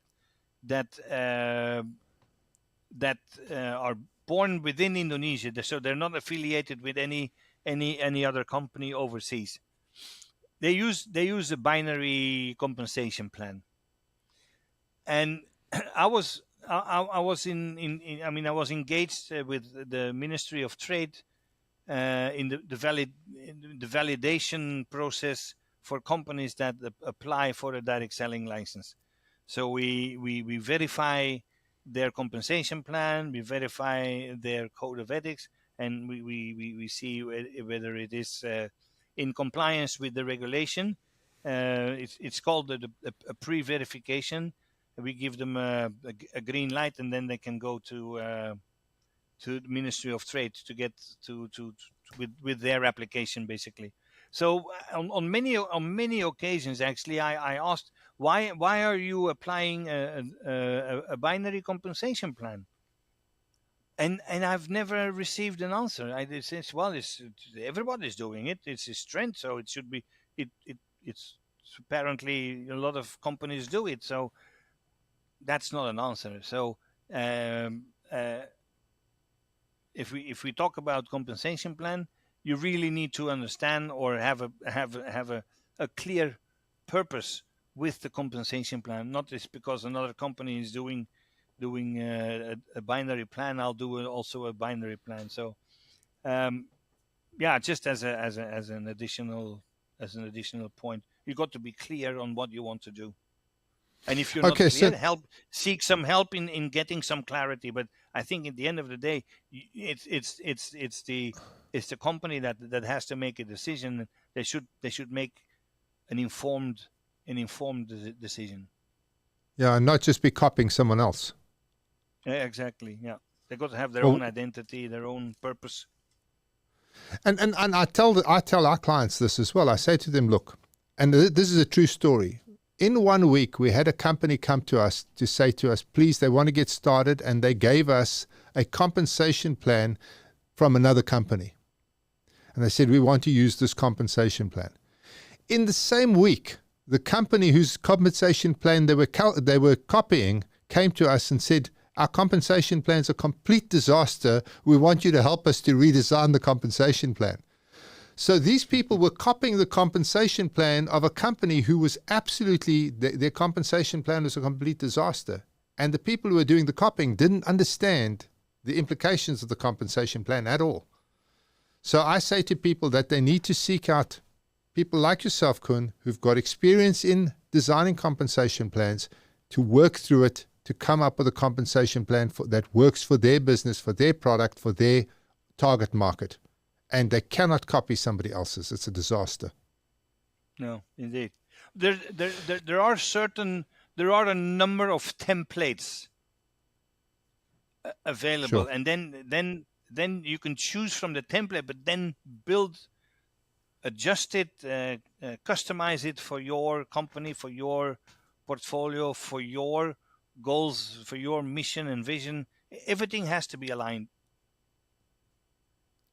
are born within Indonesia, so they're not affiliated with any other company overseas. They use a binary compensation plan, and I was engaged with the Ministry of Trade in the validation process for companies that apply for a direct selling license. So we verify their compensation plan, we verify their code of ethics, and we see whether it is in compliance with the regulation. It's called a pre-verification. We give them a green light, and then they can go to the Ministry of Trade to get with their application, basically. So on many occasions, actually, I asked, why are you applying a binary compensation plan? And I've never received an answer. I said, well, everybody's doing it. It's a trend, so it should be. It's apparently a lot of companies do it. So that's not an answer. So if we talk about compensation plan, you really need to understand or have a clear purpose with the compensation plan. Not just because another company is doing a binary plan, I'll do also a binary plan. So just as an additional point, you got to be clear on what you want to do. And if you're not clear, seek some help in getting some clarity. But I think at the end of the day, it's the company that has to make a decision. They should make an informed decision. Yeah, and not just be copying someone else. Yeah, exactly. Yeah, they got to have their own identity, their own purpose. And I tell our clients this as well. I say to them, look, and this is a true story. In 1 week, we had a company come to us to say to us, please, they want to get started, and they gave us a compensation plan from another company. And they said, we want to use this compensation plan. In the same week, the company whose compensation plan they were copying came to us and said, our compensation plan's a complete disaster. We want you to help us to redesign the compensation plan. So these people were copying the compensation plan of a company who was absolutely, their compensation plan was a complete disaster. And the people who were doing the copying didn't understand the implications of the compensation plan at all. So I say to people that they need to seek out people like yourself, Koen, who've got experience in designing compensation plans, to work through it, to come up with a compensation plan that works for their business, for their product, for their target market. And they cannot copy somebody else's. It's a disaster. No, indeed. There are a number of templates available, Sure. and then you can choose from the template, but then build, adjust it, customize it for your company, for your portfolio, for your goals, for your mission and vision. Everything has to be aligned.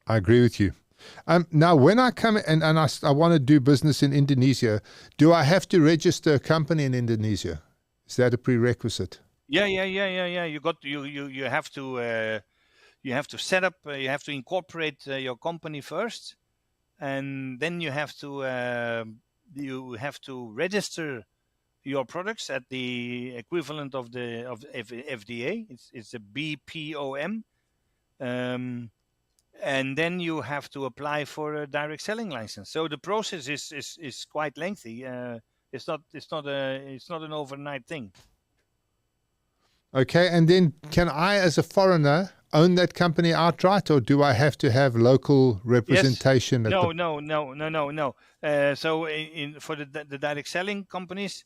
I agree with you. Now, when I come and I want to do business in Indonesia, do I have to register a company in Indonesia? Is that a prerequisite? Yeah. You have to set up. You have to incorporate your company first, and then you have to register your products at the equivalent of FDA. It's a BPOM. And then you have to apply for a direct selling license. So the process is quite lengthy. It's not an overnight thing. Okay, and then can I, as a foreigner, own that company outright, or do I have to have local representation? Yes. No. So for the direct selling companies,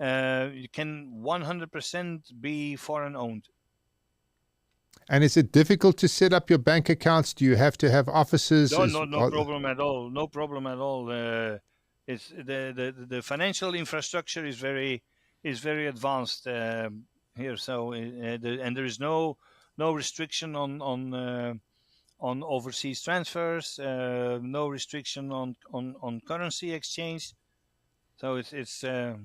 you can 100% be foreign owned. And is it difficult to set up your bank accounts? Do you have to have offices? No problem at all. No problem at all. It's the financial infrastructure is very advanced here. So and there is no restriction on overseas transfers. No restriction on currency exchange. So it's Very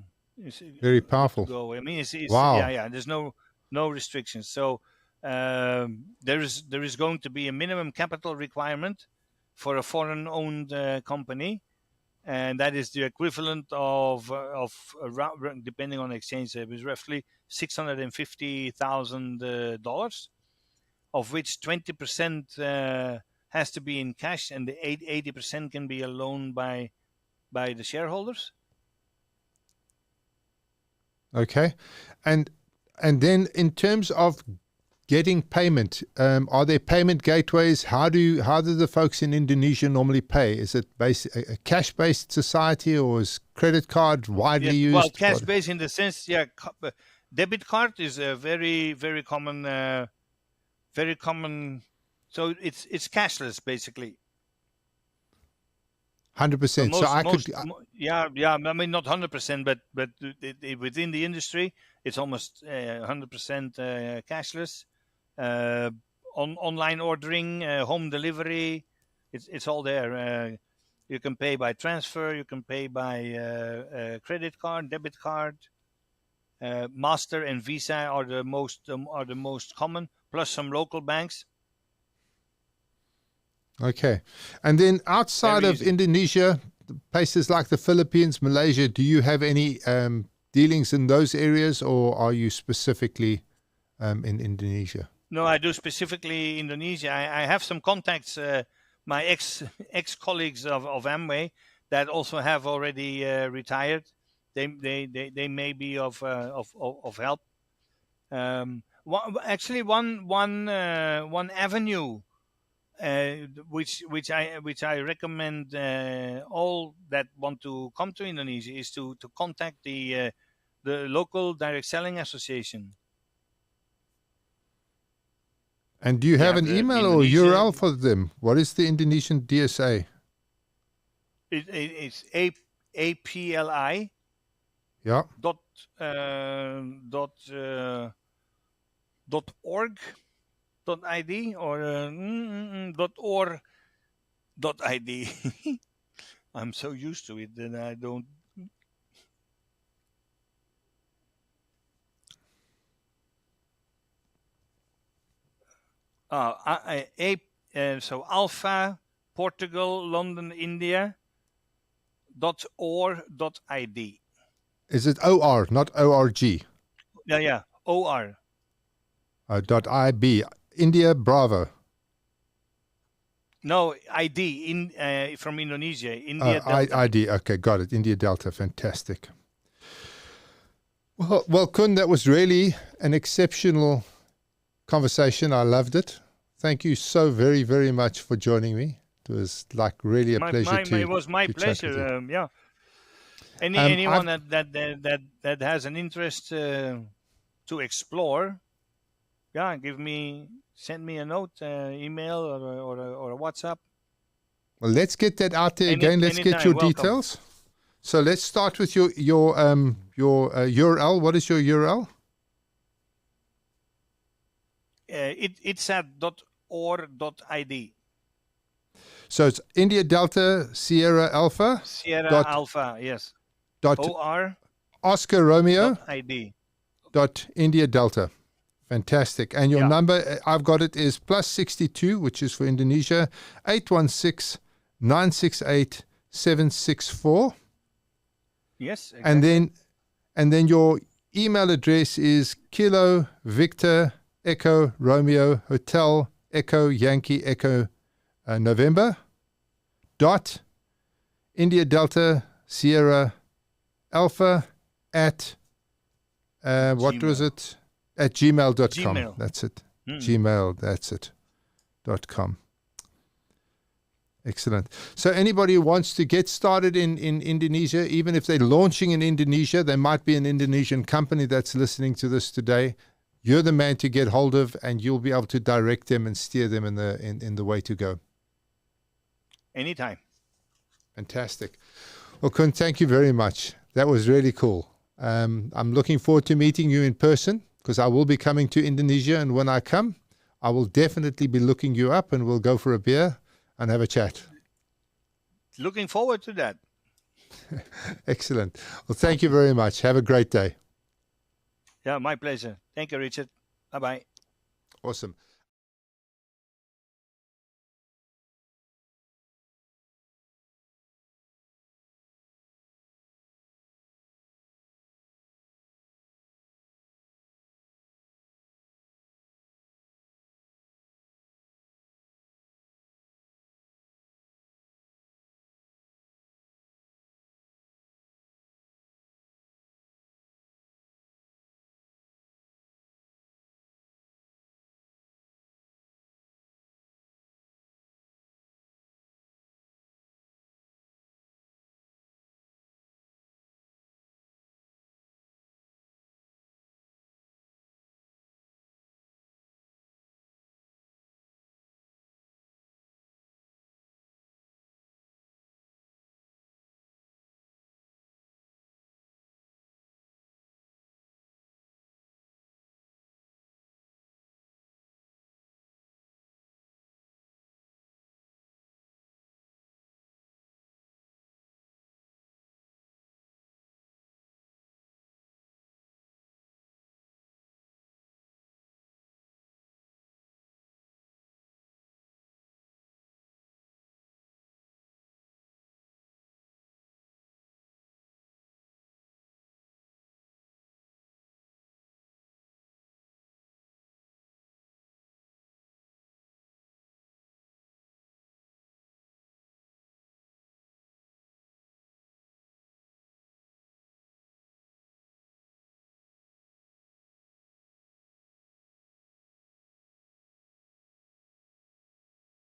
good to powerful. go. I mean, it's Wow. yeah. There's no restrictions. So there is going to be a minimum capital requirement for a foreign-owned company, and that is the equivalent of around, depending on exchange rate, is roughly $650,000, of which 20% has to be in cash, and the 80% can be a loan by the shareholders. Okay, and then in terms of getting payment, are there payment gateways? How do the folks in Indonesia normally pay? Is it a cash-based society, or is credit card widely used? Well, cash-based in the sense, debit card is a very common, very common. So it's cashless basically. 100%. So I could. I mean, not 100%, but within the industry, it's almost 100% cashless. Online ordering, home delivery, it's all there. You can pay by transfer, you can pay by credit card, debit card. Master and Visa are the most common, plus some local banks. Okay. And then outside of Indonesia, places like the Philippines, Malaysia, do you have any dealings in those areas, or are you specifically in Indonesia? No, I do specifically Indonesia. I have some contacts, my ex colleagues of Amway that also have already retired. They may be of help. Actually, one avenue which I recommend all that want to come to Indonesia is to contact the local direct selling association. And do you have an email or URL for them? What is the Indonesian DSA? It's APLI. Yeah. .org. .id or .or.id. I'm so used to it that I don't. So Alpha Portugal London India .or.id. Is it OR, not ORG? Yeah. OR. .ib. India Bravo. No, ID in from Indonesia. India Delta. ID. Okay, got it. India Delta. Fantastic. Well, Koen, that was really an exceptional conversation. I loved it. Thank you so very, very much for joining me. It was like really a pleasure It was my to chat with you. pleasure. Yeah. Anyone that has an interest to explore, yeah, send me a note, email or a WhatsApp. Well, let's get that out there again. Let's get your welcome. details. So let's start with your URL. What is your URL? It's at .or.id. So it's India Delta Sierra Alpha. Alpha, yes. OR. Oscar Romeo. .id. India Delta. Fantastic. And your number, I've got it, is +62, which is for Indonesia, 816 968 764. Yes, exactly. And then your email address is Kilo Victor Echo Romeo Hotel Echo Yankee Echo November India Delta Sierra Alpha at what Gmail. was it? At gmail.com. Gmail. That's it. Gmail, that's it. .com. Excellent. So anybody who wants to get started in Indonesia, even if they're launching in Indonesia, there might be an Indonesian company that's listening to this today. You're the man to get hold of, and you'll be able to direct them and steer them in the way to go. Anytime. Fantastic. Well, Koen, thank you very much. That was really cool. I'm looking forward to meeting you in person, because I will be coming to Indonesia, and when I come, I will definitely be looking you up, and we'll go for a beer and have a chat. Looking forward to that. Excellent. Well, thank you very much. Have a great day. Yeah, my pleasure. Thank you, Richard. Bye-bye. Awesome.